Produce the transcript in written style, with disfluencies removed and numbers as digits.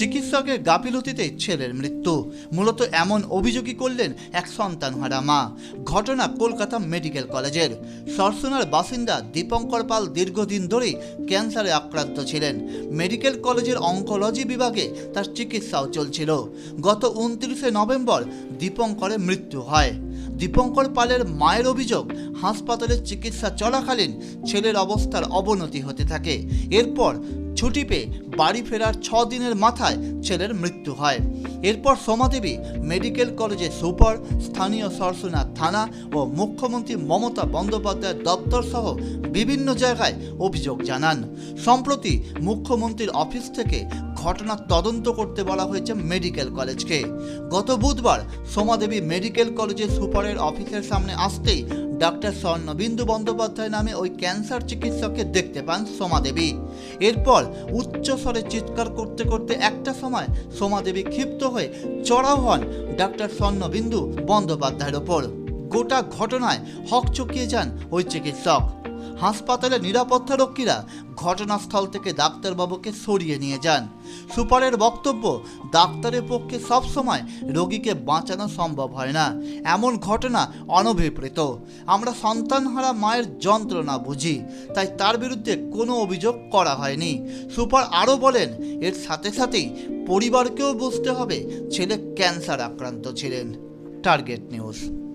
চিকিৎসকের গাফিলতিতে ছেলের মৃত্যু। মূলত এমন অভিযোগই করলেন এক সন্তানহারা মা। ঘটনা কলকাতা মেডিকেল কলেজের। সরসুনার বাসিন্দা দীপঙ্কর পাল দীর্ঘদিন ধরেই ক্যান্সারে আক্রান্ত ছিলেন। মেডিকেল কলেজের অঙ্কোলজি বিভাগে তার চিকিৎসাও চলছিল। গত 29শে নভেম্বর দীপঙ্করের মৃত্যু হয়। দীপঙ্কর পালের মায়ের অভিযোগ, হাসপাতালে চিকিৎসা চলাকালীন ছেলের অবস্থার অবনতি হতে থাকে। এরপর ছুটি পেয়ে বাড়ি ফেরার 6 দিনের মাথায় ছেলের মৃত্যু হয়। এরপর সোমাদেবী মেডিকেল কলেজের সুপার, স্থানীয় সরসুনা থানা ও মুখ্যমন্ত্রী মমতা বন্দ্যোপাধ্যায়ের দপ্তর সহ বিভিন্ন জায়গায় অভিযোগ জানান। সম্প্রতি মুখ্যমন্ত্রীর অফিস থেকে ঘটনার তদন্ত করতে বলা হয়েছে মেডিকেল কলেজকে। গত বুধবার সোমাদেবী মেডিকেল কলেজের সুপারের অফিসের সামনে আসতেই ডাক্তার স্বর্ণবিন্দু বন্দ্যোপাধ্যায় নামে ওই ক্যান্সার চিকিৎসককে দেখতে পান সোমাদেবী। এরপর উচ্চস্বরে চিৎকার করতে করতে একটা সময় সোমাদেবী ক্ষিপ্ত হয়ে চড়াও হন ডাক্তার স্বর্ণবিন্দু বন্দ্যোপাধ্যায়ের ওপর। গোটা ঘটনায় হকচকিয়ে যান ওই চিকিৎসক। হাসপাতালের নিরাপত্তারক্ষীরা ঘটনাস্থল থেকে ডাক্তারবাবুকে সরিয়ে নিয়ে যান। সুপারের বক্তব্য, ডাক্তারের পক্ষে সবসময় রোগীকে বাঁচানো সম্ভব হয় না। এমন ঘটনা অনভিপ্রেত। আমরা সন্তানহারা মায়ের যন্ত্রণা বুঝি, তাই তার বিরুদ্ধে কোনো অভিযোগ করা হয়নি। সুপার আরও বলেন, এর সাথে সাথেই পরিবারকেও বুঝতে হবে ছেলে ক্যান্সার আক্রান্ত ছিলেন। Target news.